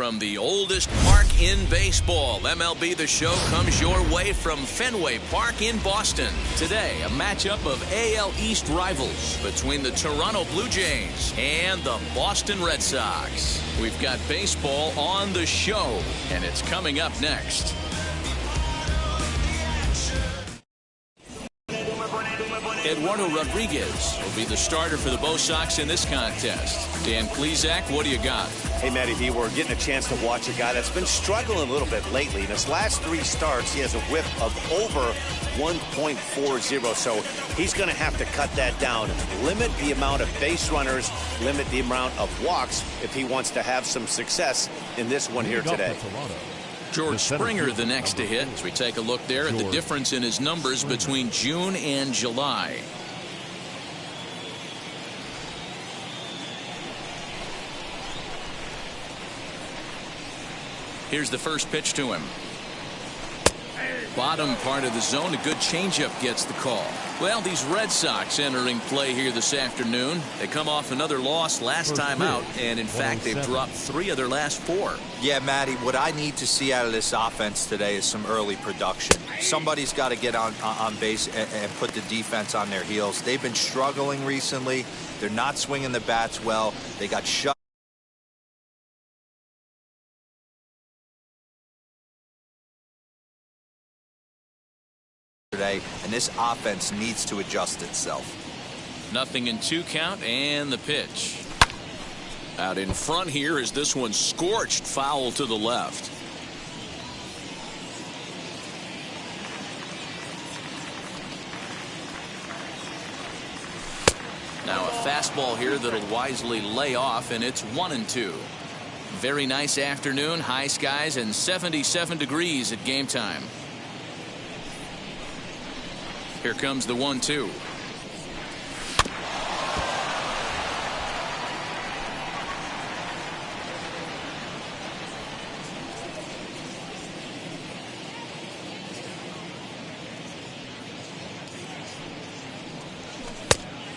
from the oldest park in baseball. MLB The Show comes your way from Fenway Park in Boston. Today, a matchup of AL East rivals between the Toronto Blue Jays and the Boston Red Sox. We've got baseball on the show, and it's coming up next. Eduardo Rodriguez will be the starter for the Bo Sox in this contest. Dan Klezak, what do you got? Hey, Matty V, we're getting a chance to watch a guy that's been struggling a little bit lately. In his last 3 starts, he has a whip of over 1.40, so he's going to have to cut that down. Limit the amount of base runners, limit the amount of walks if he wants to have some success in this one here today. George Springer the next to hit as we take a look there at the difference in his numbers between June and July. Here's the first pitch to him. Bottom part of the zone, a good changeup gets the call. Well, these Red Sox entering play here this afternoon. They come off another loss last time out, and in fact, they've dropped 3 of their last 4. Yeah, Matty, what I need to see out of this offense today is some early production. Somebody's got to get on base and put the defense on their heels. They've been struggling recently. They're not swinging the bats well. They got shut today, and this offense needs to adjust itself. 0-2 count, and the pitch. Out in front here is this one scorched foul to the left. Now a fastball here that'll wisely lay off, and it's 1-2. Very nice afternoon, high skies and 77 degrees at game time. Here comes the 1-2.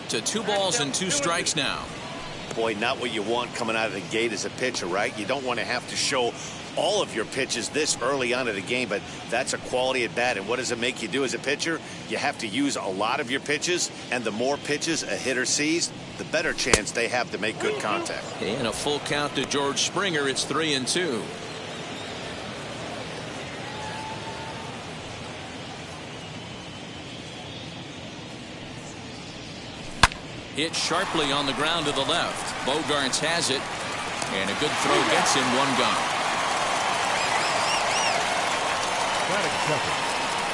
To 2 balls and 2 strikes now. Boy, not what you want coming out of the gate as a pitcher, right? You don't want to have to show all of your pitches this early on in the game, but that's a quality at bat. And what does it make you do as a pitcher? You have to use a lot of your pitches, and the more pitches a hitter sees, the better chance they have to make good contact. And a full count to George Springer. It's 3-2. Hit sharply on the ground to the left. Bogarts has it, and a good throw gets him 1 gone.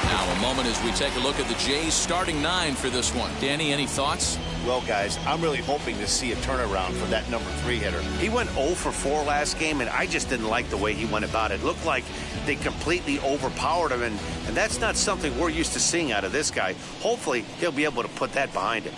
Now a moment as we take a look at the Jays starting 9 for this one. Danny, any thoughts? Well, guys, I'm really hoping to see a turnaround for that number 3 hitter. He went 0 for 4 last game, and I just didn't like the way he went about it. Looked like they completely overpowered him, and that's not something we're used to seeing out of this guy. Hopefully, he'll be able to put that behind him.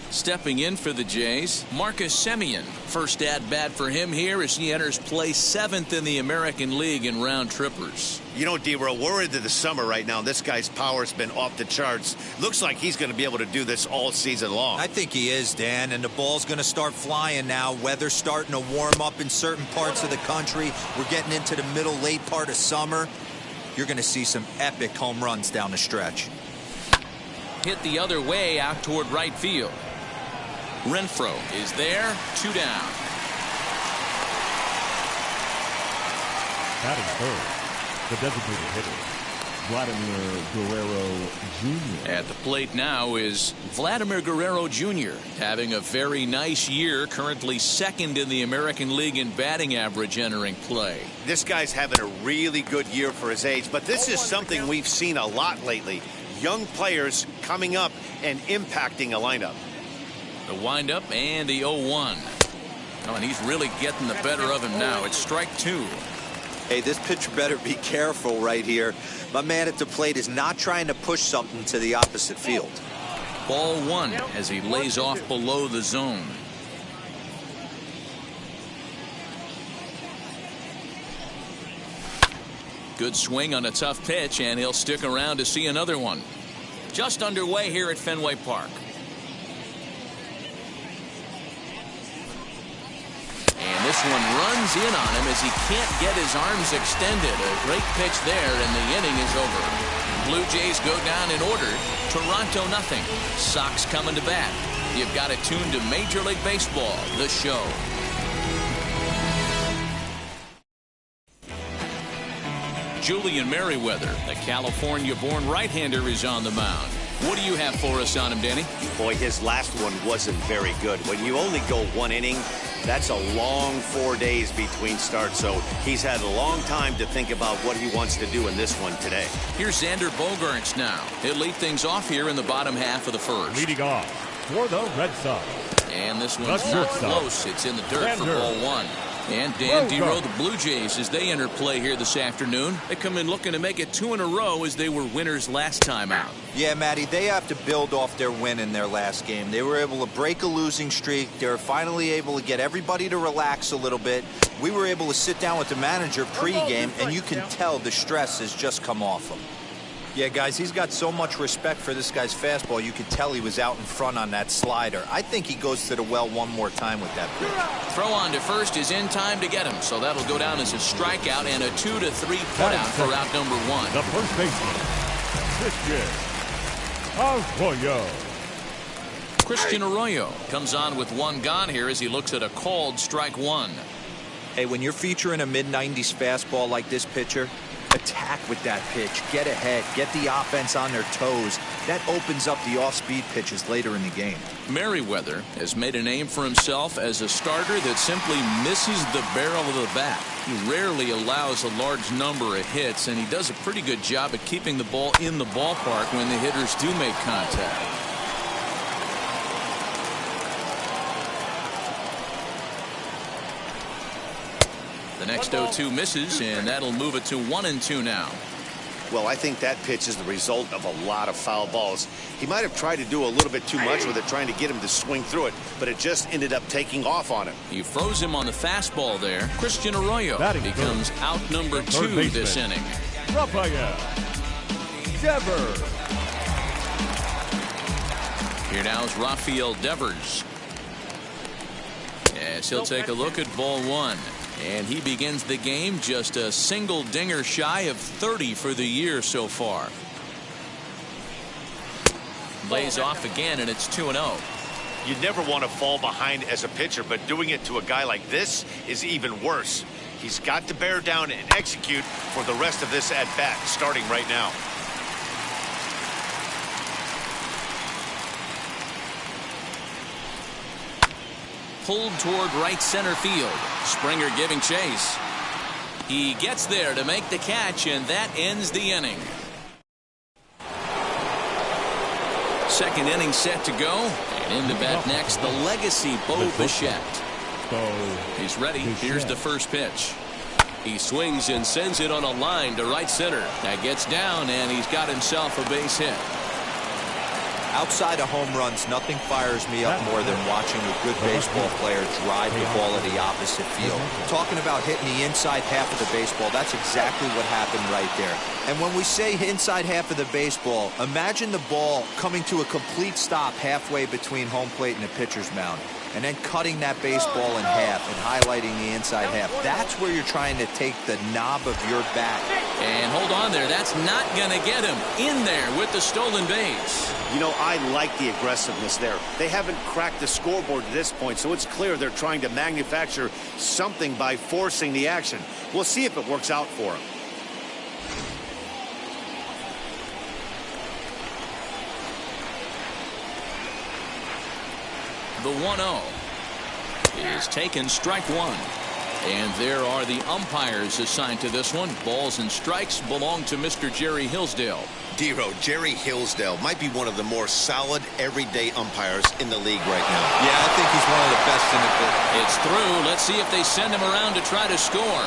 Stepping in for the Jays, Marcus Semien. First at-bat for him here as he enters play 7th in the American League in round trippers. You know, D-Row, we're into the summer right now. This guy's power's been off the charts. Looks like he's going to be able to do this all season long. I think he is, Dan, and the ball's going to start flying now. Weather's starting to warm up in certain parts of the country. We're getting into the middle, late part of summer. You're going to see some epic home runs down the stretch. Hit the other way out toward right field. Renfroe is there, 2 down. Batting third, the designated hitter, Vladimir Guerrero Jr. At the plate now is Vladimir Guerrero Jr. having a very nice year, currently 2nd in the American League in batting average entering play. This guy's having a really good year for his age, but this is something we've seen a lot lately. Young players coming up and impacting a lineup. The windup and the 0-1. Oh, and he's really getting the better of him now. It's strike 2. Hey, this pitcher better be careful right here. My man at the plate is not trying to push something to the opposite field. Ball 1 as he lays off below the zone. Good swing on a tough pitch, and he'll stick around to see another one. Just underway here at Fenway Park. And This one runs in on him as he can't get his arms extended. A great pitch there, and the inning is over. Blue Jays go down in order. Toronto nothing. Sox coming to bat. You've got it tuned to Major League Baseball, the show. Julian Merriweather, the California-born right-hander, is on the mound. What do you have for us on him, Danny? Boy, his last one wasn't very good. When you only go one inning, that's a long 4 days between starts, so he's had a long time to think about what he wants to do in this one today. Here's Xander Bogaerts now. He'll lead things off here in the bottom half of the first. Leading off for the Red Sox. And this one's not close. It's in the dirt for ball one. And Dan Dero, the Blue Jays, as they enter play here this afternoon, they come in looking to make it 2 in a row as they were winners last time out. Yeah, Matty, they have to build off their win in their last game. They were able to break a losing streak. They were finally able to get everybody to relax a little bit. We were able to sit down with the manager pregame, and you can tell the stress has just come off him. Yeah, guys, he's got so much respect for this guy's fastball. You could tell he was out in front on that slider. I think he goes to the well one more time with that pitch. Throw on to first is in time to get him, so that'll go down as a strikeout and a 2-3 putout for out number one. The first baseman, Christian Arroyo. Christian Arroyo comes on with one gone here as he looks at a called strike one. Hey, when you're featuring a mid-90s fastball like this pitcher, attack with that pitch, get ahead, get the offense on their toes. That opens up the off-speed pitches later in the game. Merriweather has made a name for himself as a starter that simply misses the barrel of the bat. He rarely allows a large number of hits, and he does a pretty good job at keeping the ball in the ballpark when the hitters do make contact. The next 0-2 misses, and that'll move it to 1-2 now. Well, I think that pitch is the result of a lot of foul balls. He might have tried to do a little bit too much with it, trying to get him to swing through it, but it just ended up taking off on him. You froze him on the fastball there. Christian Arroyo becomes out number 2 this inning. Rafael Devers. Here now is Rafael Devers. As he'll take a look at ball one. And he begins the game just a single dinger shy of 30 for the year so far. Lays off again, and it's 2-0. You never want to fall behind as a pitcher, but doing it to a guy like this is even worse. He's got to bear down and execute for the rest of this at-bat, starting right now. Pulled toward right center field. Springer giving chase. He gets there to make the catch, and that ends the inning. Second inning set to go. And in the bat next, the legacy Bo Bichette. He's ready. Here's the first pitch. He swings and sends it on a line to right center. That gets down, and he's got himself a base hit. Outside of home runs, nothing fires me up more than watching a good baseball player drive the ball at the opposite field. Talking about hitting the inside half of the baseball, that's exactly what happened right there. And when we say inside half of the baseball, imagine the ball coming to a complete stop halfway between home plate and the pitcher's mound, and then cutting that baseball in half and highlighting the inside half. That's where you're trying to take the knob of your bat. And hold on there. That's not going to get him in there with the stolen base. You know, I like the aggressiveness there. They haven't cracked the scoreboard to this point, so it's clear they're trying to manufacture something by forcing the action. We'll see if it works out for them. The 1-0 is taken, strike one. And there are the umpires assigned to this one. Balls and strikes belong to Mr. Jerry Hillsdale. Dero, Jerry Hillsdale might be one of the more solid everyday umpires in the league right now. Yeah, I think he's one of the best in the business. It's through. Let's see if they send him around to try to score.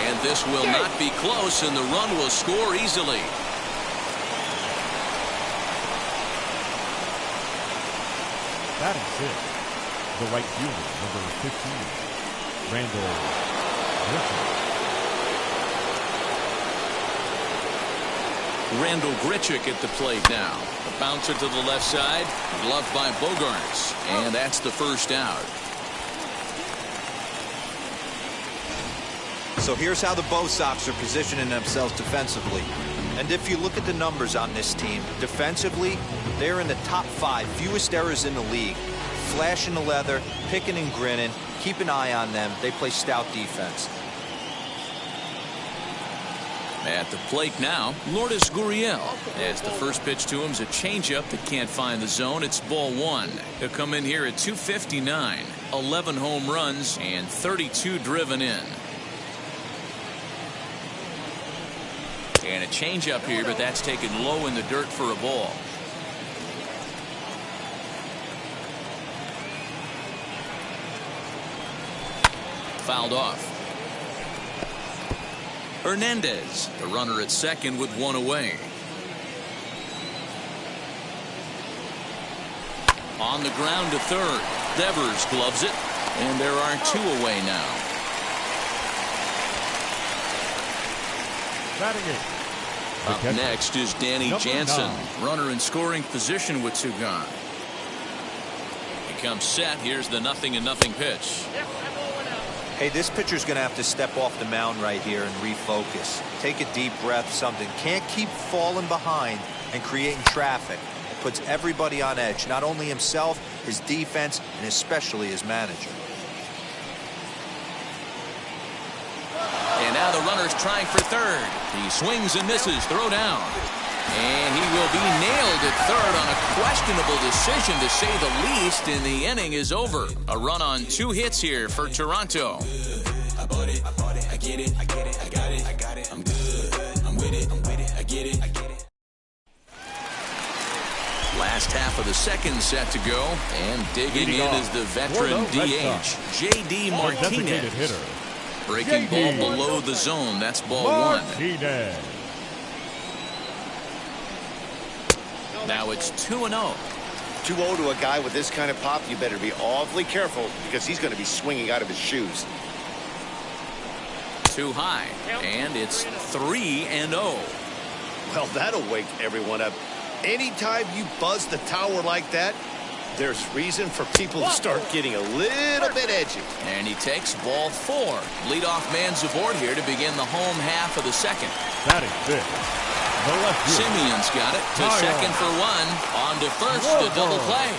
And this will not be close, and the run will score easily. That is it. The right fielder, number 15, Randall Grichuk. Randall Grichuk at the plate now. A bouncer to the left side, gloved by Bogaerts, and that's the first out. So here's how the Bo Sox are positioning themselves defensively. And if you look at the numbers on this team, defensively, they're in the top 5, fewest errors in the league. Flashing the leather, picking and grinning, keep an eye on them. They play stout defense. At the plate now, Lourdes Gurriel. As the first pitch to him is a changeup that can't find the zone. It's ball 1. He'll come in here at 259, 11 home runs, and 32 driven in. And a changeup here, but that's taken low in the dirt for a ball. Fouled off. Hernandez, the runner at second with 1 away. On the ground to third. Devers gloves it, and there are 2 away now. Up next is Danny Jansen, runner in scoring position with 2 gone. He comes set. Here's the 0-0 pitch. Hey, this pitcher's going to have to step off the mound right here and refocus. Take a deep breath, something. Can't keep falling behind and creating traffic. It puts everybody on edge, not only himself, his defense, and especially his manager. And now the runner's trying for third. He swings and misses. Throw down. And he will be nailed at third on a questionable decision, to say the least, and the inning is over. A run on 2 hits here for Toronto. I bought it, I get it, I got it, I'm good, I'm with it, I get it, Last half of the second set to go, and digging in is the veteran DH, J.D. Martinez. Breaking ball below the zone. That's ball 1. Now it's 2-0. 2-0 to a guy with this kind of pop. You better be awfully careful, because he's going to be swinging out of his shoes. Too high, and it's 3-0. Well, that'll wake everyone up. Anytime you buzz the tower like that, there's reason for people to start getting a little bit edgy. And he takes ball 4. Leadoff man's aboard here to begin the home half of the second. That is big. Simeon's got it to second for 1. On to first, a double play.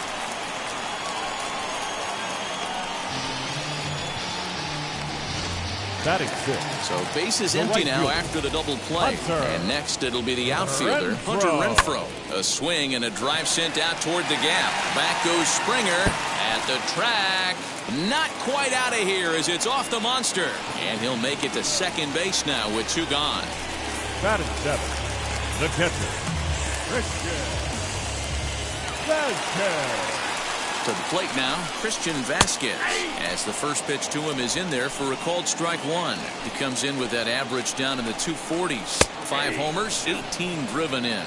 Batting 6. So bases empty now after the double play. And next it'll be the outfielder, Hunter Renfroe. A swing and a drive sent out toward the gap. Back goes Springer at the track. Not quite out of here as it's off the monster. And he'll make it to second base now with 2 gone. Batting 7. The catcher, Christian Vasquez. To the plate now, Christian Vasquez. As the first pitch to him is in there for a called strike 1. He comes in with that average down in the 240s. 5 homers, 18 driven in.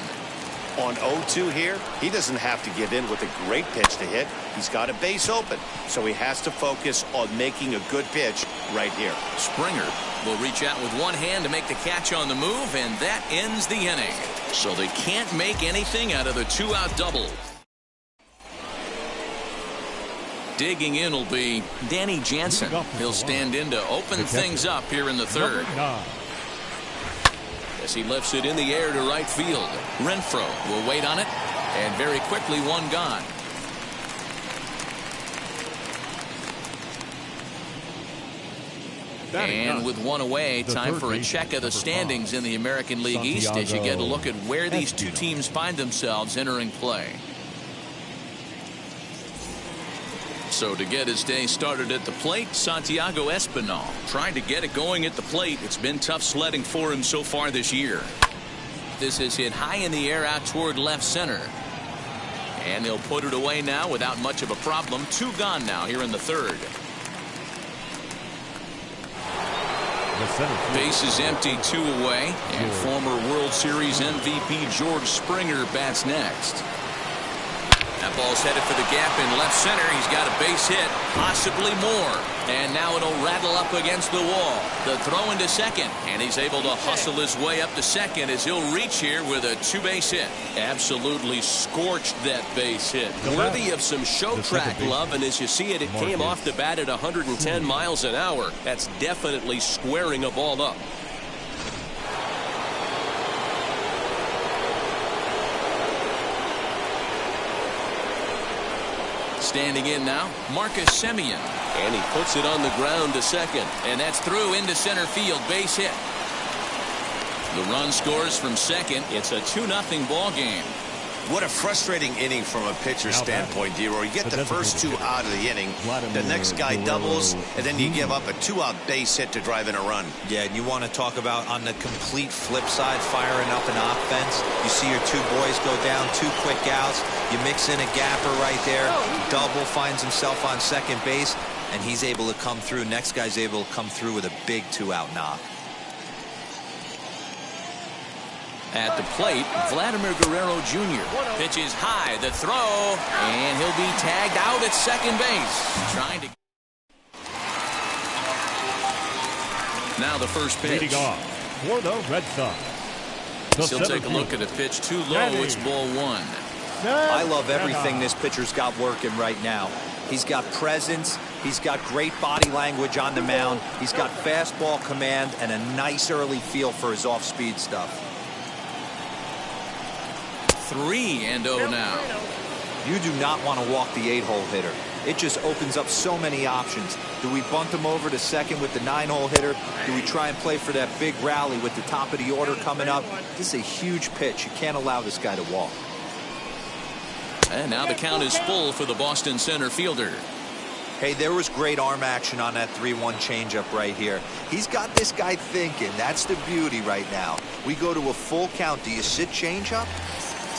On 0-2 here, he doesn't have to give in with a great pitch to hit. He's got a base open, so he has to focus on making a good pitch right here. Springer will reach out with 1 hand to make the catch on the move, and that ends the inning. So they can't make anything out of the 2-out double. Digging in will be Danny Jansen. He'll stand in to open things up here in the third. As he lifts it in the air to right field. Renfroe will wait on it, and very quickly 1 gone. And with 1 away, time for a check of the standings in the American League East as you get a look at where these 2 teams find themselves entering play. So to get his day started at the plate, Santiago Espinal trying to get it going at the plate. It's been tough sledding for him so far this year. This is hit high in the air out toward left center. And he'll put it away now without much of a problem. 2 gone now here in the third. Base is empty, 2 away. And former World Series MVP George Springer bats next. That ball's headed for the gap in left center. He's got a base hit, possibly more. And now it'll rattle up against the wall. The throw into second, and he's able to hustle his way up to second as he'll reach here with a 2-base hit. Absolutely scorched that base hit. Worthy of some show track love, and as you see it, it came off the bat at 110 miles an hour. That's definitely squaring a ball up. Standing in now, Marcus Semien. And he puts it on the ground to second. And that's through into center field. Base hit. The run scores from second. It's a 2-0 ball game. What a frustrating inning from a pitcher's standpoint, D-Roy. You get the first 2 out of the inning. The next guy doubles, and then you give up a 2-out base hit to drive in a run. Yeah, and you want to talk about on the complete flip side, firing up an offense. You see your 2 boys go down, 2 quick outs. You mix in a gapper right there. Double finds himself on second base, and he's able to come through. Next guy's able to come through with a big 2-out knock. At the plate, Vladimir Guerrero Jr. pitches high, the throw, and he'll be tagged out at second base. Trying to. Now the first pitch. Leading off for the Red Sox. He'll take a look at a pitch too low. It's ball 1. I love everything this pitcher's got working right now. He's got presence. He's got great body language on the mound. He's got fastball command and a nice early feel for his off-speed stuff. 3-0 now. You do not want to walk the 8-hole hitter. It just opens up so many options. Do we bunt him over to second with the 9-hole hitter? Do we try and play for that big rally with the top of the order coming up? This is a huge pitch. You can't allow this guy to walk. And now the count is full for the Boston center fielder. Hey, there was great arm action on that 3-1 changeup right here. He's got this guy thinking. That's the beauty right now. We go to a full count. Do you sit changeup?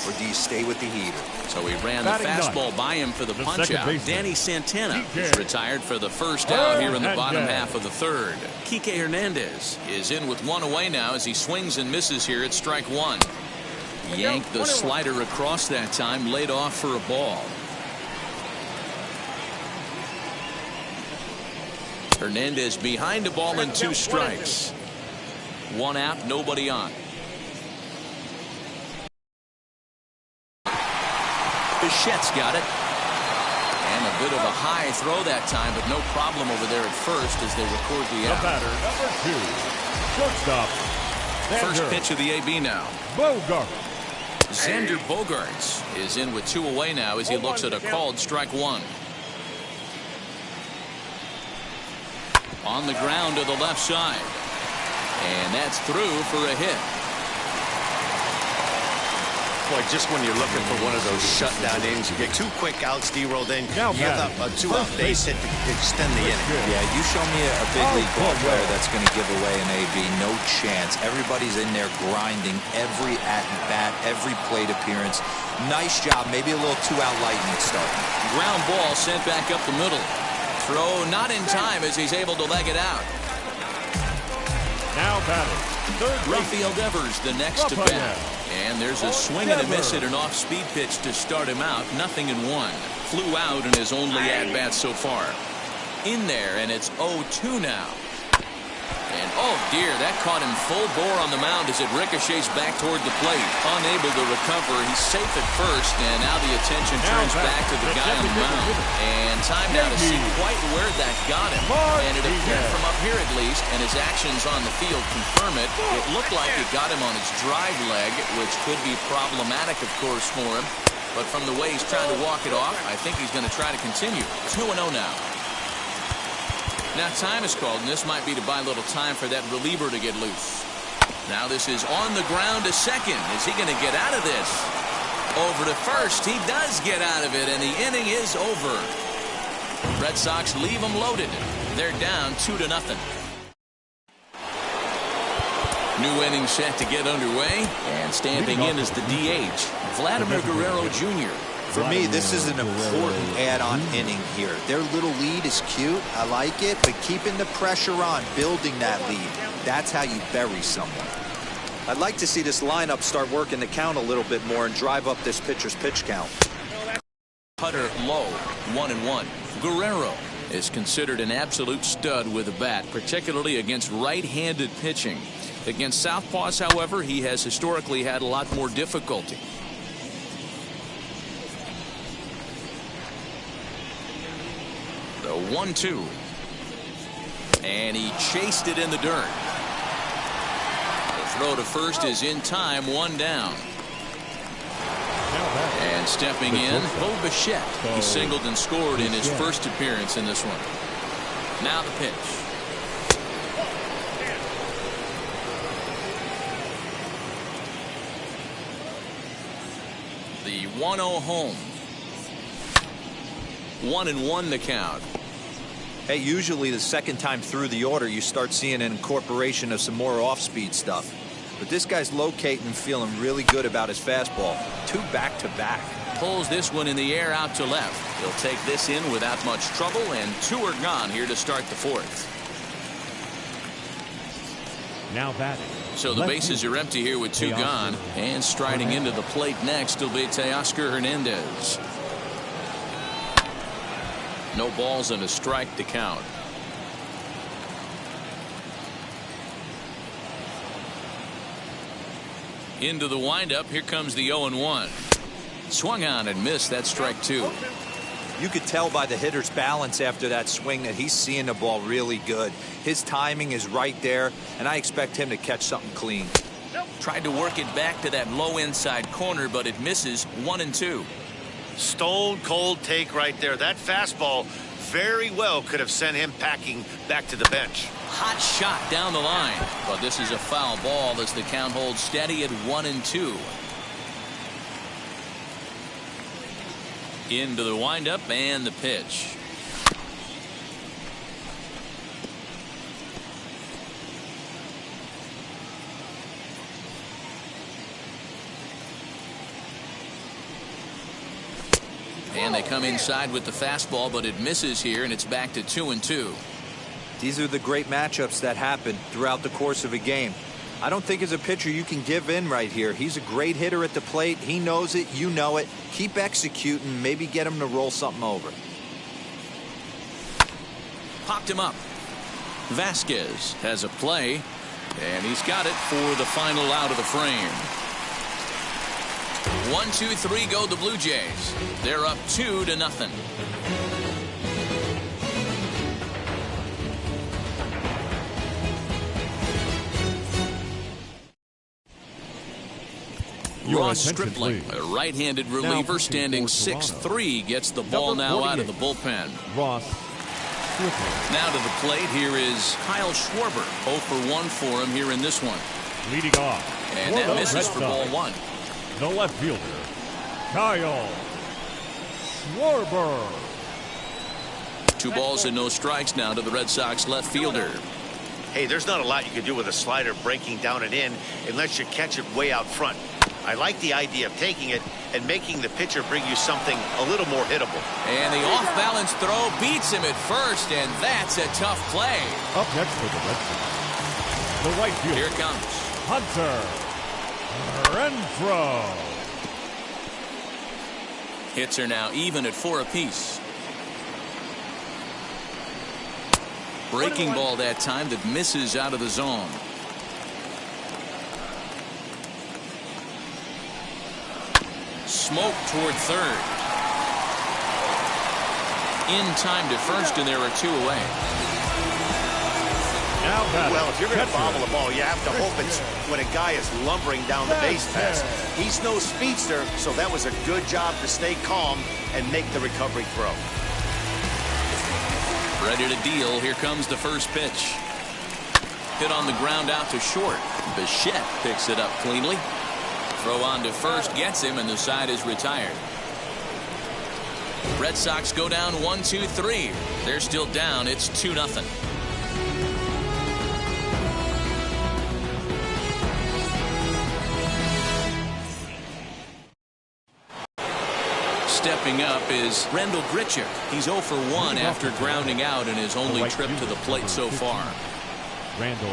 Or do you stay with the heater? So he ran the fastball by him for the punch out. Danny Santana is retired for the first out here in the bottom half of the third. Kike Hernandez is in with 1 away now as he swings and misses here at strike 1. Yanked the slider across that time, laid off for a ball. Hernandez behind the ball and 2 strikes. 1 out, nobody on. Bichette's got it. And a bit of a high throw that time, but no problem over there at first as they record the out. The batter, number 2, shortstop. First pitch of the AB now. Bogart. Xander Bogaerts is in with 2 away now as he looks at a called strike 1. On the ground to the left side. And that's through for a hit. Boy, just when you're looking for one of those shutdown innings, you get 2 quick outs, D-Roll, then you give up a 2-out base hit to extend the inning. Yeah, you show me a big league ball player that's going to give away an AB. No chance. Everybody's in there grinding every at-bat, every plate appearance. Nice job. Maybe a little 2-out lightning start. Ground ball sent back up the middle. Throw not in time as he's able to leg it out. Now batting, third Rafael Devers the next to bat. And there's a swing and a miss at an off-speed pitch to start him out. 0-1. Flew out in his only at-bat so far. In there, and it's 0-2 now. And, oh, dear, that caught him full bore on the mound as it ricochets back toward the plate. Unable to recover. He's safe at first, and now the attention turns back to the guy on the mound. And time now to see quite where that got him. And it appeared from up here at least, and his actions on the field confirm it. It looked like it got him on his drive leg, which could be problematic, of course, for him. But from the way he's trying to walk it off, I think he's going to try to continue. 2-0 now. Now time is called, and this might be to buy a little time for that reliever to get loose. Now this is on the ground to second. Is he going to get out of this? Over to first. He does get out of it, and the inning is over. Red Sox leave them loaded. They're down 2-0. New inning set to get underway, and stamping in is the DH, Vladimir Guerrero Jr. For me, this is an important add-on inning here. Their little lead is cute. I like it, but keeping the pressure on, building that lead, that's how you bury someone. I'd like to see this lineup start working the count a little bit more and drive up this pitcher's pitch count. Putter low, 1-1. Guerrero is considered an absolute stud with a bat, particularly against right-handed pitching. Against southpaws, however, he has historically had a lot more difficulty. The 1-2. And he chased it in the dirt. The throw to first is in time, 1 down. And stepping in, Bo Bichette. He singled and scored in his first appearance in this one. Now the pitch. The 1-0 home. 1-1 the count. Hey, usually the second time through the order, you start seeing an incorporation of some more off-speed stuff. But this guy's locating and feeling really good about his fastball. 2 back-to-back. Pulls this one in the air out to left. He'll take this in without much trouble, and 2 are gone here to start the 4th. Now batting. So the bases are empty here with 2 gone. And striding into the plate next will be Teoscar Hernandez. No balls and a strike to count. Into the windup. Here comes the 0-1. Swung on and missed. That's strike 2. You could tell by the hitter's balance after that swing that he's seeing the ball really good. His timing is right there, and I expect him to catch something clean. Tried to work it back to that low inside corner, but it misses. 1-2. Stone cold take right there. That fastball very well could have sent him packing back to the bench. Hot shot down the line, but this is a foul ball as the count holds steady at 1-2. Into the windup and the pitch. And they come inside with the fastball, but it misses here, and it's back to 2-2. These are the great matchups that happen throughout the course of a game. I don't think as a pitcher you can give in right here. He's a great hitter at the plate. He knows it. You know it. Keep executing. Maybe get him to roll something over. Popped him up. Vasquez has a play, and he's got it for the final out of the frame. 1-2-3 go the Blue Jays. They're up 2-0. Ross Stripling, a right-handed reliever standing 6'3", gets the ball now out of the bullpen. Ross Stripling. Now to the plate, here is Kyle Schwarber. 0 for 1 for him here in this one. Leading off. And that misses for ball 1. The left fielder, Kyle Schwarber. 2 balls and no strikes now to the Red Sox left fielder. Hey, there's not a lot you can do with a slider breaking down and in unless you catch it way out front. I like the idea of taking it and making the pitcher bring you something a little more hittable. And the off-balance throw beats him at first, and that's a tough play. Up next for the Red Sox, the right fielder. Here it comes. Hunter Renfroe. Hits are now even at 4 apiece. Breaking ball that time that misses out of the zone. Smoke toward third. In time to first, and there are 2 away. Well, if you're going to bobble the ball, you have to hope it's when a guy is lumbering down the base pass. He's no speedster, so that was a good job to stay calm and make the recovery throw. Ready to deal. Here comes the first pitch. Hit on the ground out to short. Bichette picks it up cleanly. Throw on to first gets him, and the side is retired. Red Sox go down 1-2-3. They're still down. It's 2-0. Stepping up is Rendell Grichuk. He's 0 for 1 after grounding out in his only trip to the plate so far. Rendell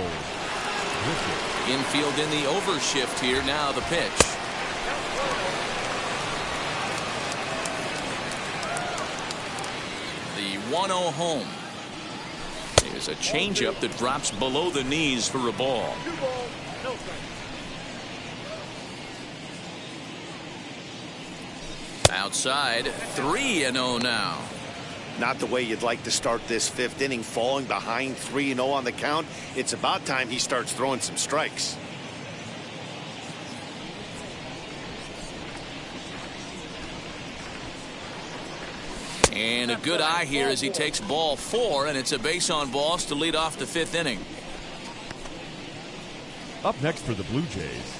Grichuk. Infield in the overshift here. Now the pitch. 1-0 home. Here's a changeup that drops below the knees for a ball. Outside, 3-0 now. Not the way you'd like to start this fifth inning, falling behind 3-0 on the count. It's about time he starts throwing some strikes. And a good eye here as he takes ball 4, and it's a base on balls to lead off the fifth inning. Up next for the Blue Jays,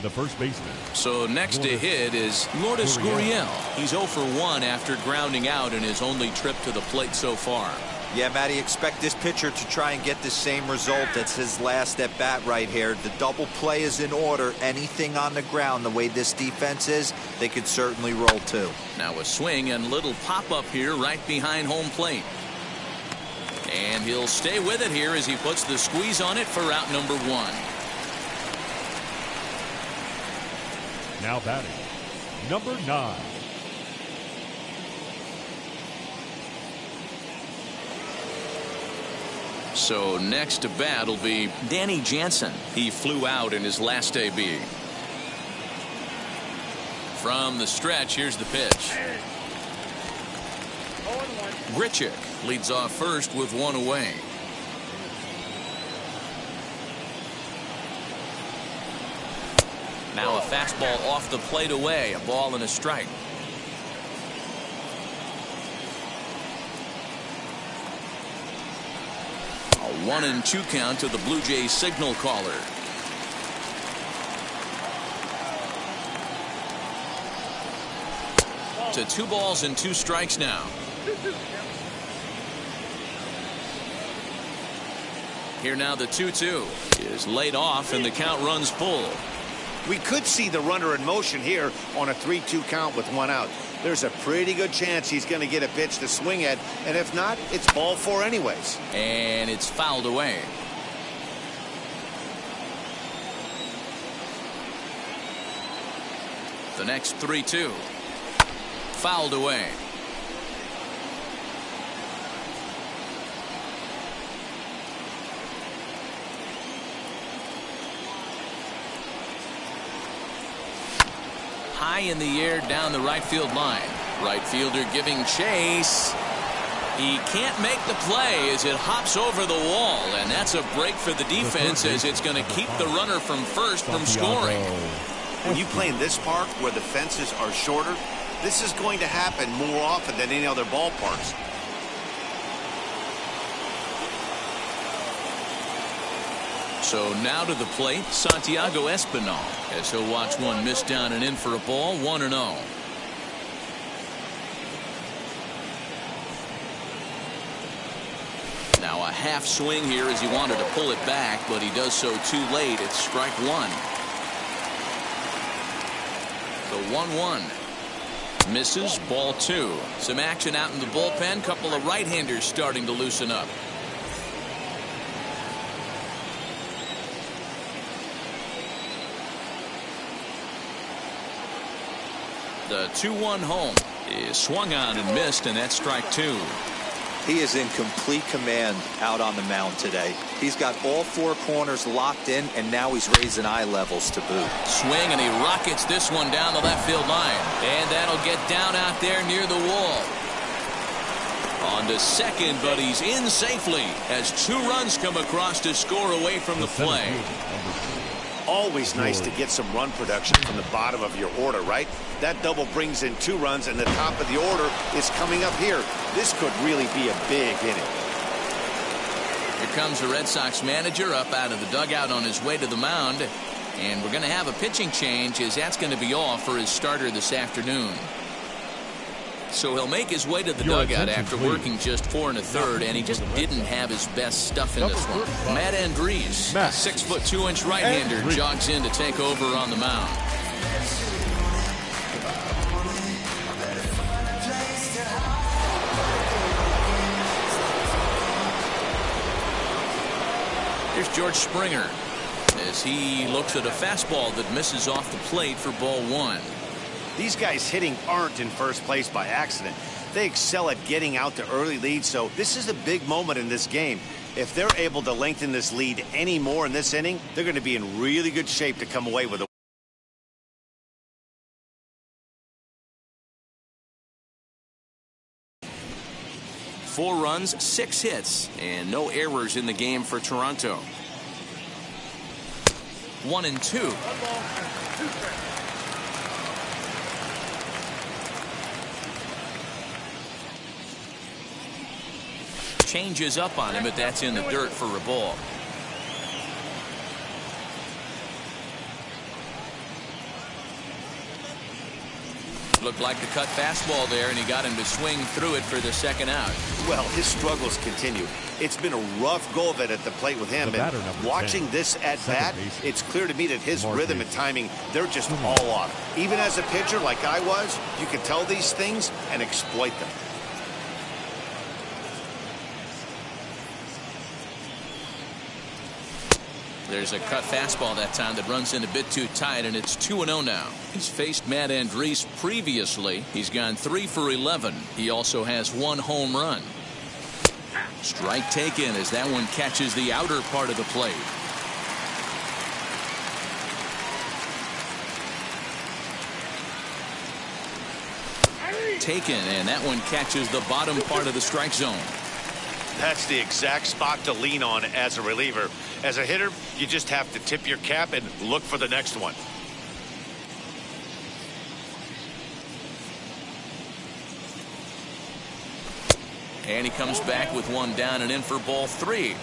the first baseman. So next to hit is Lourdes Gurriel. He's 0 for 1 after grounding out in his only trip to the plate so far. Yeah, Matty, expect this pitcher to try and get the same result. That's his last at bat right here. The double play is in order. Anything on the ground, the way this defense is, they could certainly roll too. Now a swing and little pop up here right behind home plate. And he'll stay with it here as he puts the squeeze on it for out number 1. Now batting, number 9. So next to bat will be Danny Jansen. He flew out in his last AB. From the stretch, here's the pitch. Grichuk leads off first with 1 away. Now a fastball off the plate away, a ball and a strike. A 1-2 count to the Blue Jays signal caller. To 2 balls and 2 strikes now. Here now the 2-2 is laid off and the count runs full. We could see the runner in motion here on a 3-2 count with 1 out. There's a pretty good chance he's going to get a pitch to swing at, and if not, it's ball 4 anyways. And it's fouled away. The next 3-2 fouled away. High in the air down the right field line. Right fielder giving chase. He can't make the play as it hops over the wall, and that's a break for the defense as it's going to keep the runner from first from scoring. When you play in this park where the fences are shorter, this is going to happen more often than any other ballparks. So now to the plate, Santiago Espinal, as he'll watch one miss down and in for a ball, 1-0. Now a half swing here as he wanted to pull it back, but he does so too late. It's strike 1. The 1-1 misses, ball 2. Some action out in the bullpen. Couple of right-handers starting to loosen up. The 2-1 home is swung on and missed, and that's strike 2. He is in complete command out on the mound today. He's got all 4 corners locked in, and now he's raising eye levels to boot. Swing, and he rockets this one down the left field line, and that'll get down out there near the wall. On to second, but he's in safely as 2 runs come across to score away from the play. Always nice to get some run production from the bottom of your order, right? That double brings in 2 runs, and the top of the order is coming up here. This could really be a big inning. Here comes the Red Sox manager up out of the dugout on his way to the mound, and we're going to have a pitching change as that's going to be all for his starter this afternoon. So he'll make his way to the dugout after working just 4 1/3, and he just didn't have his best stuff in this one. Matt Andriese, 6'2" right-hander, jogs in to take over on the mound. Here's George Springer as he looks at a fastball that misses off the plate for ball 1. These guys hitting aren't in first place by accident. They excel at getting out to early leads, so this is a big moment in this game. If they're able to lengthen this lead any more in this inning, they're going to be in really good shape to come away with a 4 runs, 6 hits, and no errors in the game for Toronto. 1-2. Changes up on him, but that's in the dirt for a ball. Looked like the cut fastball there, and he got him to swing through it for the second out. Well, his struggles continue. It's been a rough go of it at the plate with him. And watching this at bat, it's clear to me that his rhythm and timing, they're just all off. Even as a pitcher like I was, you can tell these things and exploit them. There's a cut fastball that time that runs in a bit too tight, and it's 2-0 now. He's faced Matt Andriese previously. He's gone 3 for 11. He also has 1 home run. Strike taken as that one catches the outer part of the plate. Taken, and that one catches the bottom part of the strike zone. That's the exact spot to lean on as a reliever. As a hitter, you just have to tip your cap and look for the next one. And he comes back with 1 down and in for ball 3.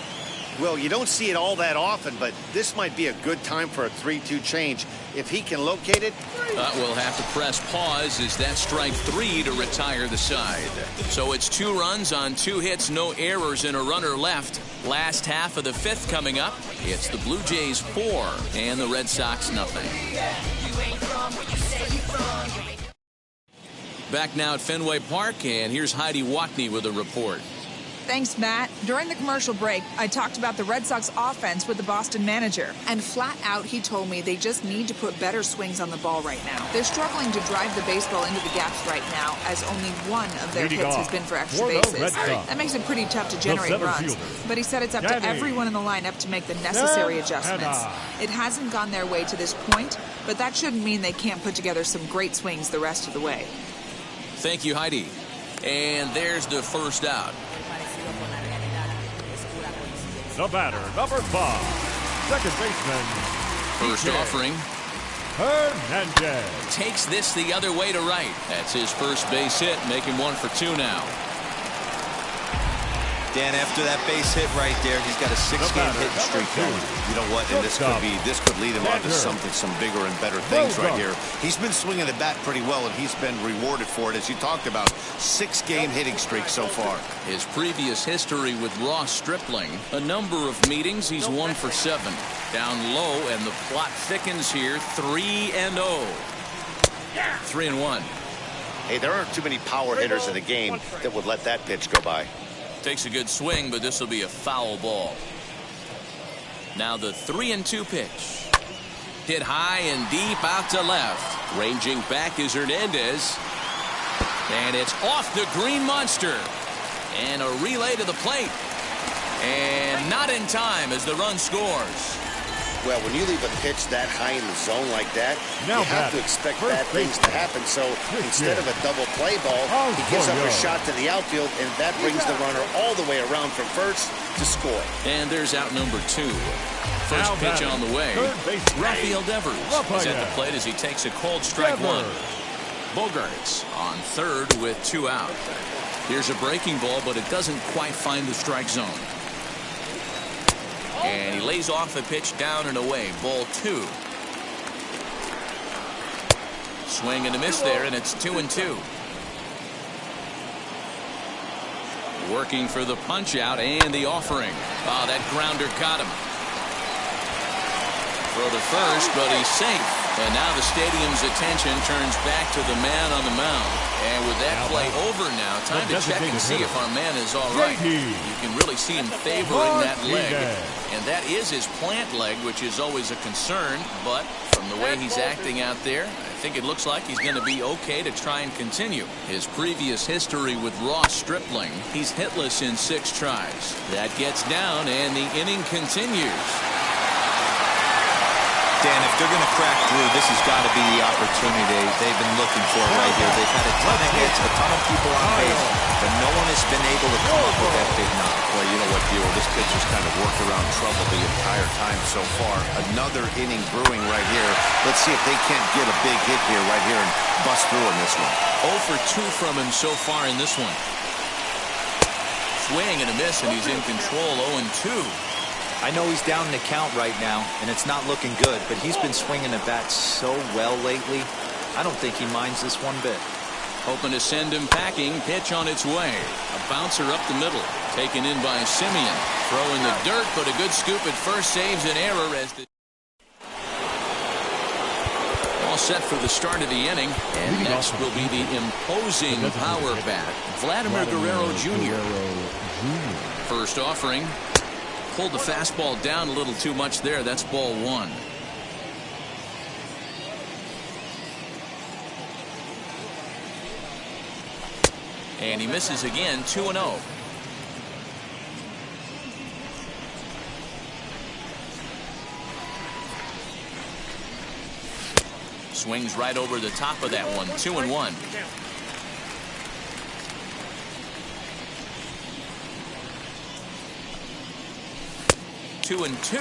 Well, you don't see it all that often, but this might be a good time for a 3-2 change. If he can locate it. We'll have to press pause as that strike 3 to retire the side. So it's 2 runs on 2 hits, no errors, and a runner left. Last half of the 5th coming up. It's the Blue Jays 4 and the Red Sox nothing. Back now at Fenway Park, and here's Heidi Watney with a report. Thanks, Matt. During the commercial break, I talked about the Red Sox offense with the Boston manager. And flat out, he told me they just need to put better swings on the ball right now. They're struggling to drive the baseball into the gaps right now, as only 1 of their hits has been for extra bases. That makes it pretty tough to generate runs. But he said it's up to everyone in the lineup to make the necessary adjustments. It hasn't gone their way to this point, but that shouldn't mean they can't put together some great swings the rest of the way. Thank you, Heidi. And there's the first out. The batter, number 5, second baseman. First offering. Hernandez takes this the other way to right. That's his first base hit, making 1 for 2 now. Dan, after that base hit right there, he's got a 6-game hitting streak going. You know what? And this could lead him on to some bigger and better things right here. He's been swinging the bat pretty well, and he's been rewarded for it, as you talked about. 6-game hitting streak so far. His previous history with Ross Stripling, a number of meetings, he's 1 for 7. Down low, and the plot thickens here. 3-0. 3-1. Hey, there aren't too many power hitters in the game that would let that pitch go by. Takes a good swing, but this will be a foul ball. Now the 3-2 pitch. Hit high and deep out to left. Ranging back is Hernandez. And it's off the green monster. And a relay to the plate. And not in time as the run scores. Well, when you leave a pitch that high in the zone like that, you have to expect bad things to happen. So instead of a double play ball, he gives up a shot to the outfield, and that brings the runner all the way around from first to score. And there's out number 2. First pitch on the way. Rafael Devers is at the plate as he takes a cold strike 1. Bogarts on third with 2 out. Here's a breaking ball, but it doesn't quite find the strike zone. And he lays off the pitch down and away. Ball 2. Swing and a miss there, and it's 2-2. Working for the punch out and the offering. Oh, that grounder caught him. For the first, but he's safe. And now the stadium's attention turns back to the man on the mound. And with that play over now, time to check and see if our man is all right. You can really see him favoring that leg. And that is his plant leg, which is always a concern. But from the way he's acting out there, I think it looks like he's going to be okay to try and continue. His previous history with Ross Stripling, he's hitless in 6 tries. That gets down, and the inning continues. Dan, if they're going to crack through, this has got to be the opportunity they've been looking for right here. They've had a ton of hits, a ton of people on base, but no one has been able to come up with that big knock. Well, you know what, Buell? This pitcher's kind of worked around trouble the entire time so far. Another inning brewing right here. Let's see if they can't get a big hit here right here and bust through in this one. 0 for 2 from him so far in this one. Swing and a miss, and he's in control. 0-2. I know he's down in the count right now, and it's not looking good, but he's been swinging the bat so well lately. I don't think he minds this one bit. Hoping to send him packing. Pitch on its way. A bouncer up the middle. Taken in by Simeon. Throw in the dirt, but a good scoop at first saves an error as the all set for the start of the inning. And next will be the imposing power bat, Vladimir Guerrero Jr. First offering. Pulled the fastball down a little too much there. That's ball 1. And he misses again. 2-0. Swings right over the top of that one. 2-1. Two and two.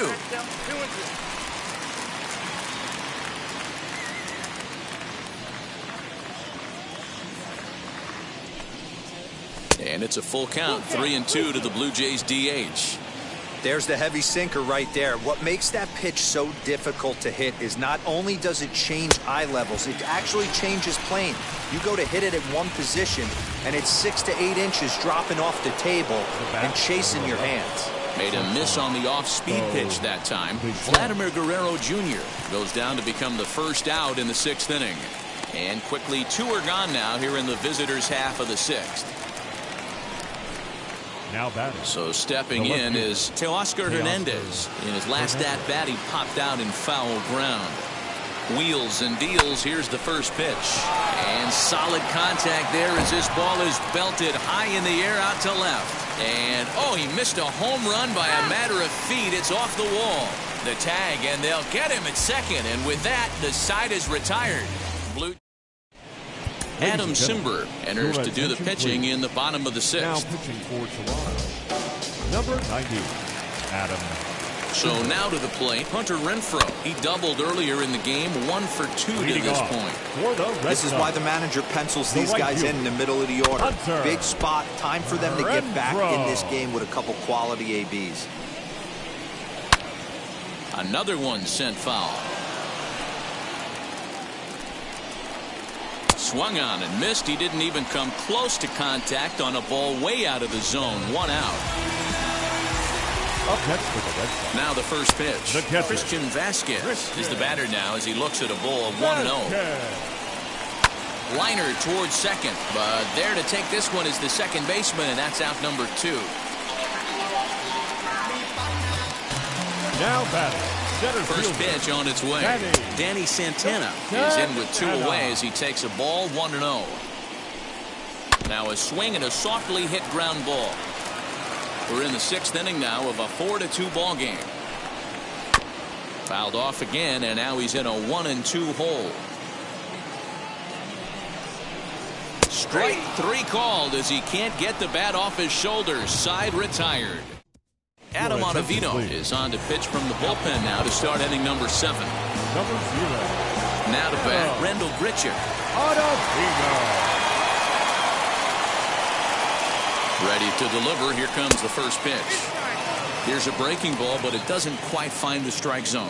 And it's a full count. 3-2 to the Blue Jays DH. There's the heavy sinker right there. What makes that pitch so difficult to hit is not only does it change eye levels, it actually changes plane. You go to hit it at one position, and it's 6 to 8 inches dropping off the table and chasing your hands. Made a miss on the off-speed pitch that time. Vladimir Guerrero Jr. goes down to become the first out in the 6th inning. And quickly 2 are gone now here in the visitors' half of the 6th. Now batting. So stepping in is Teoscar Hernandez. In his last at-bat, he popped out in foul ground. Wheels and deals. Here's the first pitch. And solid contact there as this ball is belted high in the air out to left. And, oh, he missed a home run by a matter of feet. It's off the wall. The tag, and they'll get him at second. And with that, the side is retired. Blue Adam Simber enters to do the pitching in the bottom of the 6th. Now pitching for Toronto, number 90, Adam. So now to the plate, Hunter Renfroe. He doubled earlier in the game, 1 for 2 to this point. This is why the manager pencils these guys in the middle of the order. Hunter. Big spot, time for them to get back in this game with a couple quality ABs. Another one sent foul. Swung on and missed. He didn't even come close to contact on a ball way out of the zone. 1 out. Up next for the Red Sox. Now the first pitch. Christian Vasquez is the batter now as he looks at a ball of 1-0. Liner towards second, but there to take this one is the second baseman, and that's out number 2. Now batting. First pitch on its way. Danny Santana is in with 2 away as he takes a ball 1-0. Now a swing and a softly hit ground ball. We're in the 6th inning now of a 4-2 ball game. Fouled off again, and now he's in a 1-2 hole. Strike 3 called as he can't get the bat off his shoulders. Side retired. Adam Ottavino is on to pitch from the bullpen now to start inning number 7. Number 0. Now to bat, Rendell Grichuk. Ottavino. Ready to deliver. Here comes the first pitch. Here's a breaking ball, but it doesn't quite find the strike zone.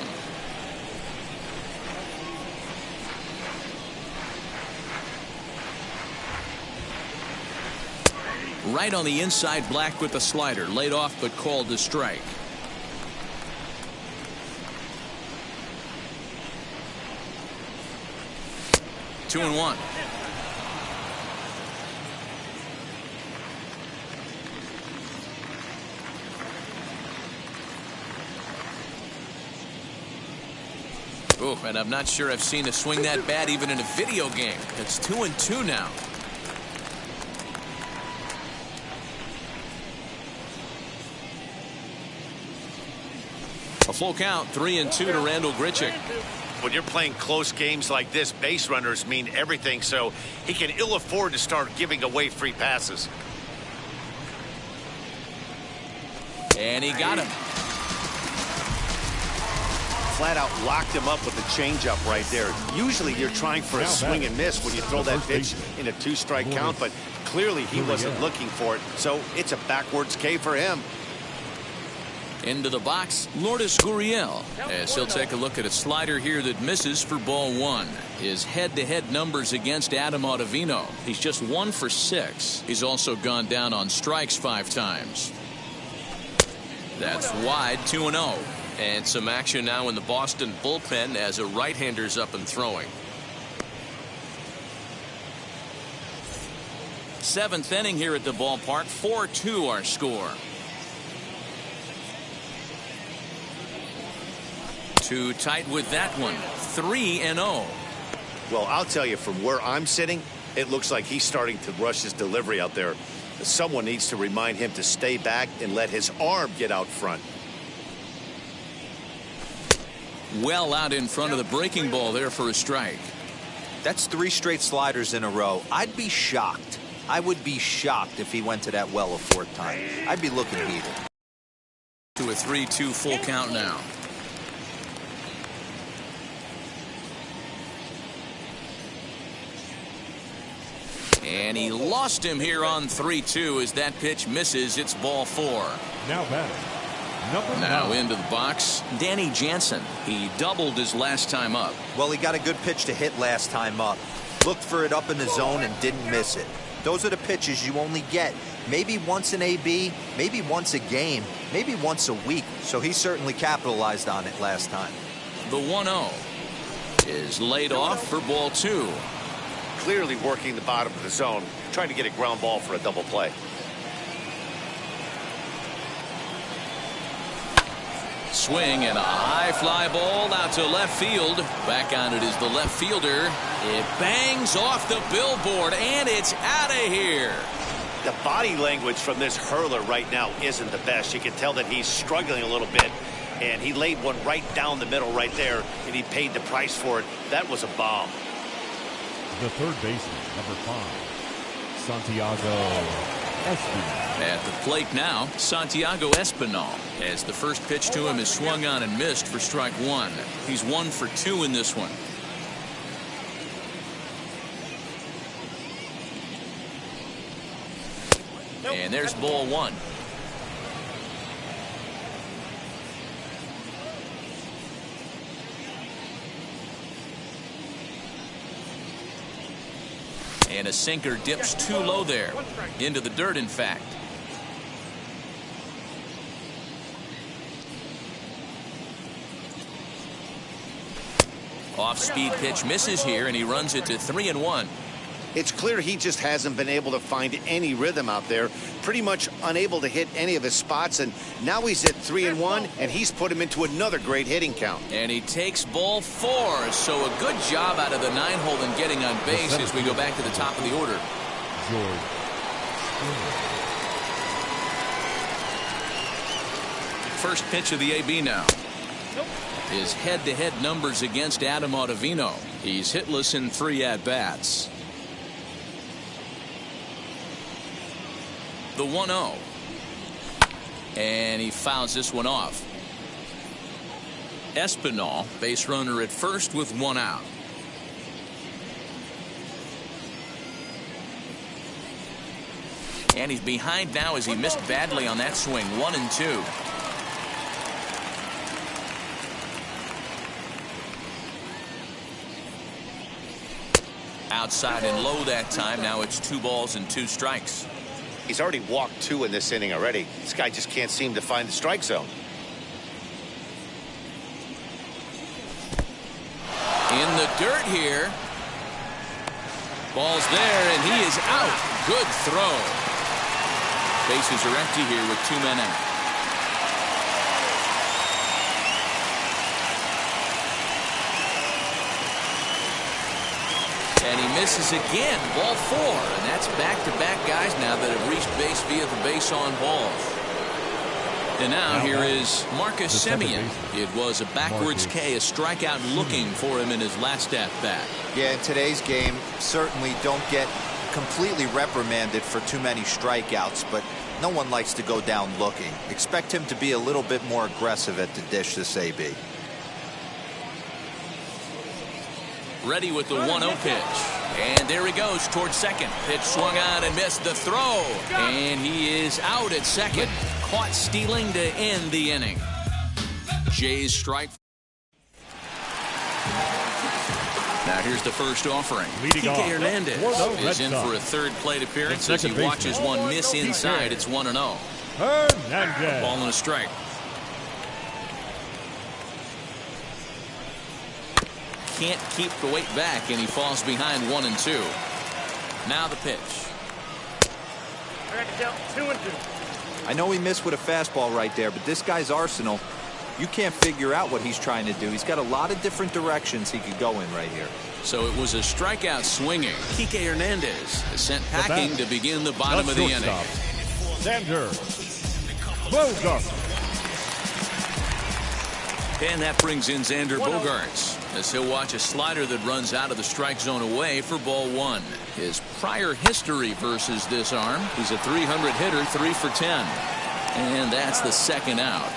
Right on the inside, Black with the slider. Laid off but called to strike. 2-1. Oh, and I'm not sure I've seen a swing that bad even in a video game. It's 2-2 now. A full count, 3-2 to Randall Grichuk. When you're playing close games like this, base runners mean everything, so he can ill afford to start giving away free passes. And he got him. Flat out locked him up with the changeup right there. Usually you're trying for a swing and miss when you throw that pitch in a 2-strike count, but clearly he wasn't looking for it, so it's a backwards K for him. Into the box, Lourdes Gurriel, as he'll take a look at a slider here that misses for ball 1. His head-to-head numbers against Adam Ottavino. He's just 1 for 6. He's also gone down on strikes 5 times. That's wide, 2-0. And some action now in the Boston bullpen as a right-hander's up and throwing. 7th inning here at the ballpark, 4-2 our score. Too tight with that one, 3-0. Well, I'll tell you, from where I'm sitting, it looks like he's starting to rush his delivery out there. Someone needs to remind him to stay back and let his arm get out front. Well out in front of the breaking ball there for a strike. That's 3 straight sliders in a row. I'd be shocked. I would be shocked if he went to that well a 4th time. I'd be looking heated. To a 3-2 full count now. And he lost him here on 3-2 as that pitch misses. It's ball 4. Now batting. Now into the box, Danny Jansen. He doubled his last time up. Well, he got a good pitch to hit last time up. Looked for it up in the zone and didn't miss it. Those are the pitches you only get maybe once in AB, maybe once a game, maybe once a week. So he certainly capitalized on it last time. The 1-0 is laid off for ball 2. Clearly working the bottom of the zone, trying to get a ground ball for a double play. Swing and a high fly ball out to left field. Back on it is the left fielder. It bangs off the billboard and it's out of here. The body language from this hurler right now isn't the best. You can tell that he's struggling a little bit, and he laid one right down the middle right there, and he paid the price for it. That was a bomb. The third baseman, number 5, Santiago Espinal. At the plate now, Santiago Espinal, as the first pitch to him is swung on and missed for strike 1. He's 1 for 2 in this one. And there's ball 1. And a sinker dips too low there. Into the dirt, in fact. Off-speed pitch misses here, and he runs it to 3-1. It's clear he just hasn't been able to find any rhythm out there. Pretty much unable to hit any of his spots, and now he's at 3-1, and he's put him into another great hitting count. And he takes ball 4, so a good job out of the 9-hole in getting on base as we go back to the top of the order. First pitch of the AB now. His head-to-head numbers against Adam Ottavino. He's hitless in 3 at-bats. The 1-0. And he fouls this one off. Espinal, base runner at first with 1 out. And he's behind now as he missed badly on that swing. 1-2. Outside and low that time. Now it's 2 balls and 2 strikes. He's already walked 2 in this inning already. This guy just can't seem to find the strike zone. In the dirt here. Ball's there, and he is out. Good throw. Bases are empty here with 2 men out. And he misses again. Ball 4. And that's back-to-back guys now that have reached base via the base on balls. And now here is Marcus Semien. It was a backwards K, a strikeout looking for him in his last at-bat. Yeah, in today's game, certainly don't get completely reprimanded for too many strikeouts, but no one likes to go down looking. Expect him to be a little bit more aggressive at the dish this AB. Ready with the 1-0 pitch. And there he goes towards second. Pitch swung on and missed the throw. And he is out at second. Caught stealing to end the inning. Jays strike. Now here's the first offering. Kike Hernandez is in for a third plate appearance as he watches one miss inside. It's 1-0. Hernandez. Ball and a strike. Can't keep the weight back, and he falls behind 1-2. Now the pitch. I know he missed with a fastball right there, but this guy's arsenal, you can't figure out what he's trying to do. He's got a lot of different directions he could go in right here. So it was a strikeout swinging. Kike Hernandez is sent packing to begin the bottom of the inning. Xander Bogaerts. And that brings in Xander Bogaerts as he'll watch a slider that runs out of the strike zone away for ball 1. His prior history versus this arm, he's a 300 hitter, 3 for 10. And that's the second out.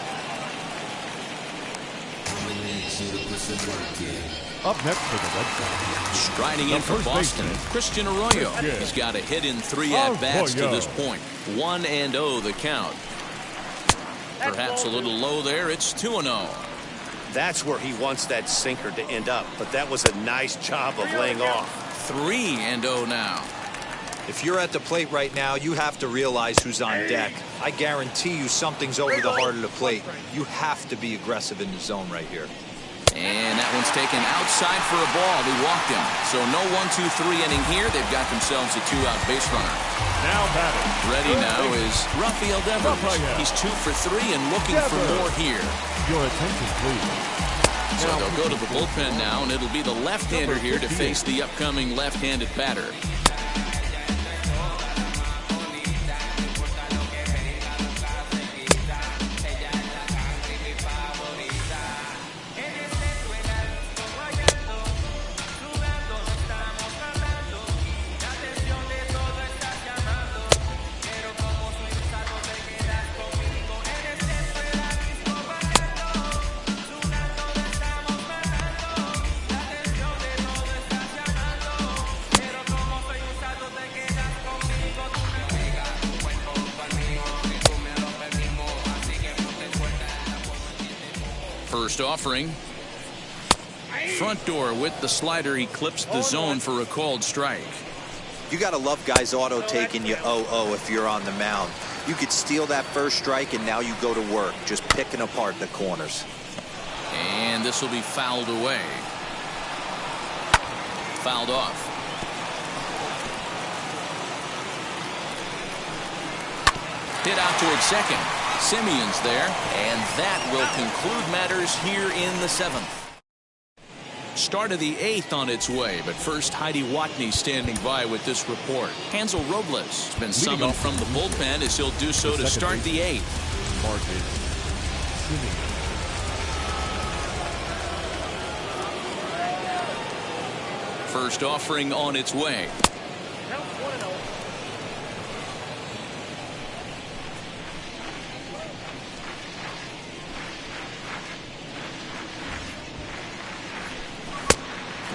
Up next for the Red Sox. Striding in for Boston, Christian Arroyo. He's got a hit in 3 at-bats to this point. 1-0 the count. Perhaps a little low there. It's 2-0. That's where he wants that sinker to end up, but that was a nice job of laying off. 3-0 now. If you're at the plate right now, you have to realize who's on deck. I guarantee you something's over the heart of the plate. You have to be aggressive in the zone right here. And that one's taken outside for a ball. He walked him. So no 1-2-3 inning here. They've got themselves a 2-out base runner. Now batting. Ready now is Rafael Devers. He's 2 for 3 and looking for more here. Your attention, please. So they'll go to the bullpen now, and it'll be the left-hander here to face the upcoming left-handed batter. First offering. Front door with the slider. He clips the zone for a called strike. You got to love guys auto taking you 0-0 if you're on the mound. You could steal that first strike and now you go to work just picking apart the corners. And this will be fouled away. Fouled off. Hit out towards second. Semien's there, and that will conclude matters here in the 7th. Start of the 8th on its way, but first Heidi Watney standing by with this report. Hansel Robles has been summoned from the bullpen as he'll do so to start the 8th. First offering on its way.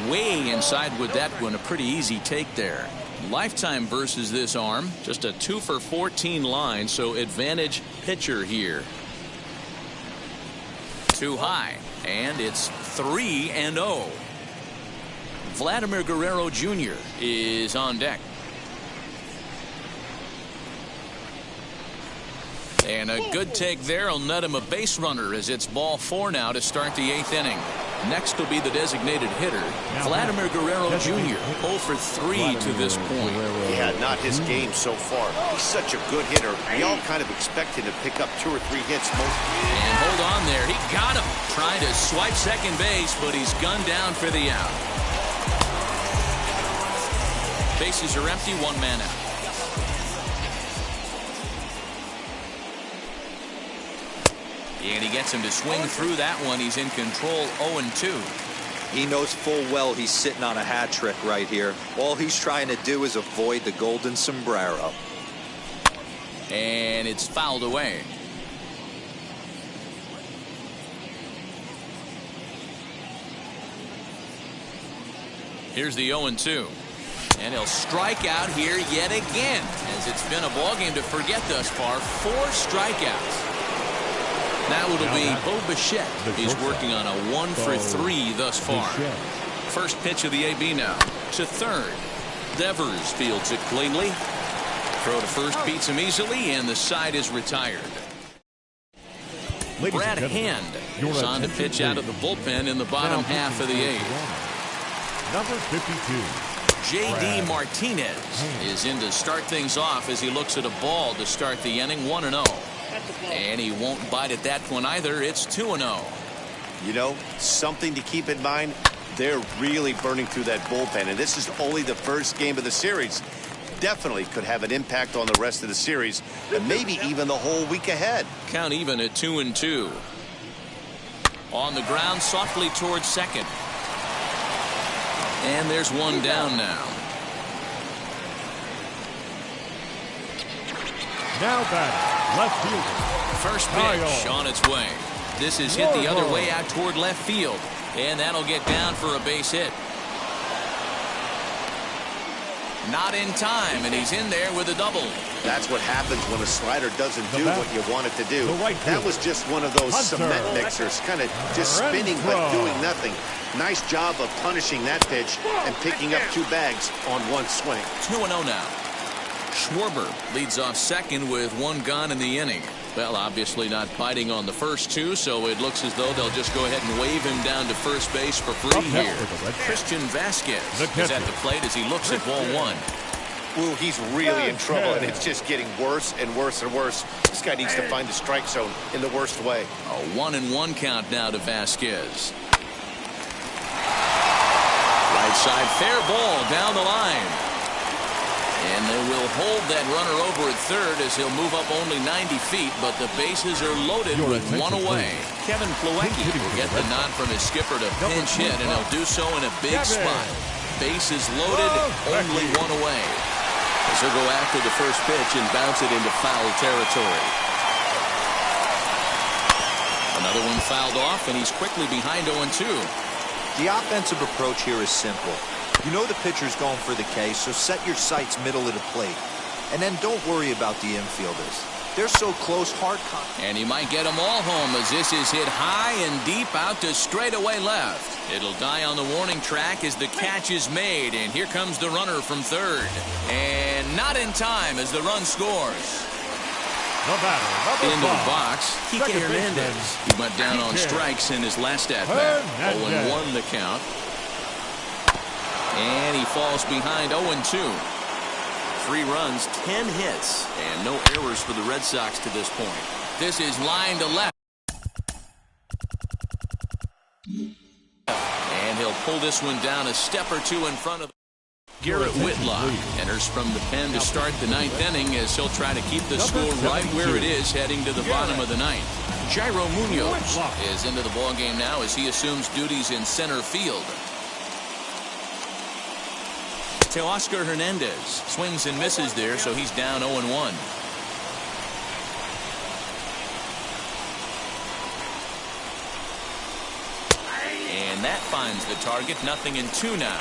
Way inside with that one. A pretty easy take there. Lifetime versus this arm. Just a 2 for 14 line, so advantage pitcher here. Too high, and it's 3-0. Vladimir Guerrero Jr. is on deck. And a good take there will net him a base runner as it's ball 4 now to start the 8th inning. Next will be the designated hitter, Vladimir Guerrero Jr. 0 for 3 to this point. Yeah, not his game so far. He's such a good hitter. We all kind of expect him to pick up 2 or 3 hits. And hold on there. He got him. Trying to swipe second base, but he's gunned down for the out. Bases are empty, 1 man out. And he gets him to swing through that one. He's in control, 0-2. He knows full well he's sitting on a hat trick right here. All he's trying to do is avoid the golden sombrero. And it's fouled away. Here's the 0-2. And he'll strike out here yet again, as it's been a ball game to forget thus far. 4 strikeouts. Now it'll be Bo Bichette. He's working on a 1 for 3 thus far. First pitch of the AB now. To third. Devers fields it cleanly. Throw to first beats him easily, and the side is retired. Brad Hand is on to pitch out of the bullpen in the bottom half of the 8th. Number 52. J.D. Martinez is in to start things off as he looks at a ball to start the inning, 1-0. And he won't bite at that one either. It's 2-0. You know, something to keep in mind, they're really burning through that bullpen, and this is only the first game of the series. Definitely could have an impact on the rest of the series, and maybe even the whole week ahead. Count even at 2-2. On the ground, softly towards second. And there's one down now. Now batting, left fielder. First pitch on its way. This is hit the other way out toward left field. And that'll get down for a base hit. Not in time, and he's in there with a double. That's what happens when a slider doesn't do what you want it to do. That was just one of those cement mixers, kind of just spinning but doing nothing. Nice job of punishing that pitch and picking up 2 bags on 1 swing. 2-0 now. Schwarber leads off second with 1 gone in the inning. Well, obviously not biting on the first 2, so it looks as though they'll just go ahead and wave him down to first base for free here. Christian Vasquez is at the plate as he looks at ball 1. Ooh, he's really in trouble, and it's just getting worse and worse and worse. This guy needs to find the strike zone in the worst way. A 1-1 count now to Vasquez. Right side, fair ball down the line. And they will hold that runner over at third as he'll move up only 90 feet, but the bases are loaded with 1 away. Kevin Plawecki will get the nod from his skipper to pinch hit, and he'll do so in a big spot. Bases loaded, only 1 away. As he'll go after the first pitch and bounce it into foul territory. Another one fouled off, and he's quickly behind 0-2. The offensive approach here is simple. You know the pitcher's going for the K, so set your sights middle of the plate. And then don't worry about the infielders. They're so close, hard contact. And he might get them all home as this is hit high and deep out to straightaway left. It'll die on the warning track as the catch is made, and here comes the runner from third. And not in time as the run scores. Into the box, Kike Hernandez. He went down on strikes in his last at-bat. 0-1 the count. And he falls behind 0-2. 3 runs, 10 hits, and no errors for the Red Sox to this point. This is line to left. And he'll pull this one down a step or 2 in front of Garrett Whitlock. Enters from the pen to start the 9th inning as he'll try to keep the score right where it is heading to the bottom of the 9th. Jairo Munoz is into the ballgame now as he assumes duties in center field. Teoscar Hernandez swings and misses there, so he's down 0-1. And that finds the target. 0-2 now.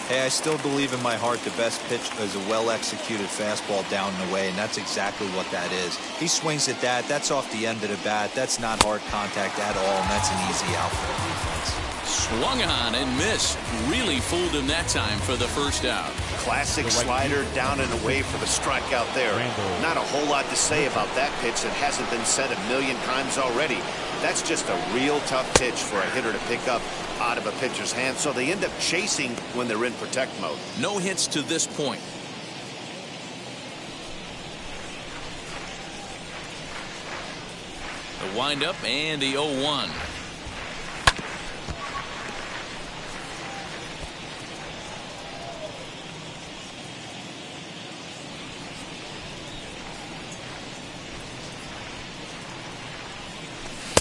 Hey, I still believe in my heart the best pitch is a well-executed fastball down and away, and that's exactly what that is. He swings at that. That's off the end of the bat. That's not hard contact at all, and that's an easy out for the defense. Swung on and missed. Really fooled him that time for the first out. Classic slider down and away for the strikeout there. Not a whole lot to say about that pitch that hasn't been said a million times already. That's just a real tough pitch for a hitter to pick up out of a pitcher's hand, so they end up chasing when they're in protect mode. No hits to this point. The windup and the 0-1.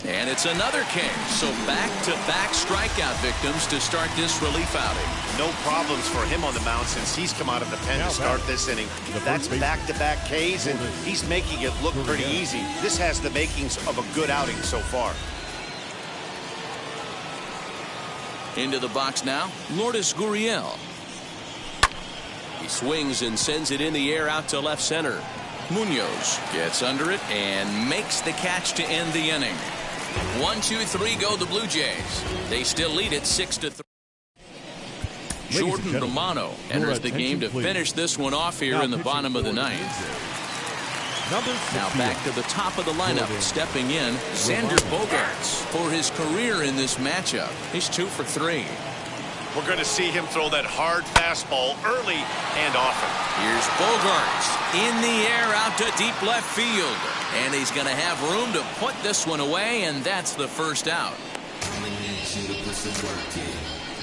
And it's another K. So back-to-back strikeout victims to start this relief outing. No problems for him on the mound since he's come out of the pen to start this inning. That's back-to-back Ks, and he's making it look pretty easy. This has the makings of a good outing so far. Into the box now, Lourdes Gurriel. He swings and sends it in the air out to left center. Munoz gets under it and makes the catch to end the inning. 1-2-3 go the Blue Jays. They still lead it 6-3. Jordan Romano enters the game to finish this one off here in the bottom of the ninth. Now back to the top of the lineup, stepping in, Xander Bogaerts for his career in this matchup. He's 2 for 3. We're going to see him throw that hard fastball early and often. Here's Bogaerts in the air out to deep left field. And he's going to have room to put this one away, and that's the first out.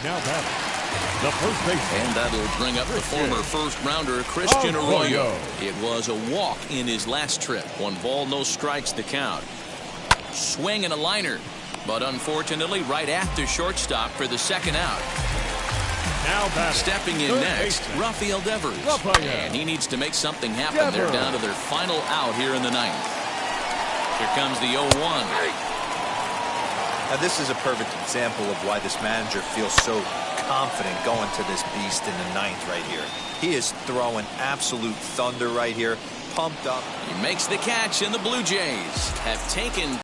Now batting, the first baseman. And that'll bring up the former first-rounder Christian Arroyo. It was a walk in his last trip. 1 ball, no strikes the count. Swing and a liner. But unfortunately, right at the shortstop for the second out. Now batting, stepping in next, Rafael Devers. And he needs to make something happen. They're down to their final out here in the ninth. Here comes the 0-1. Now, this is a perfect example of why this manager feels so confident going to this beast in the ninth right here. He is throwing absolute thunder right here, pumped up. He makes the catch, and the Blue Jays have taken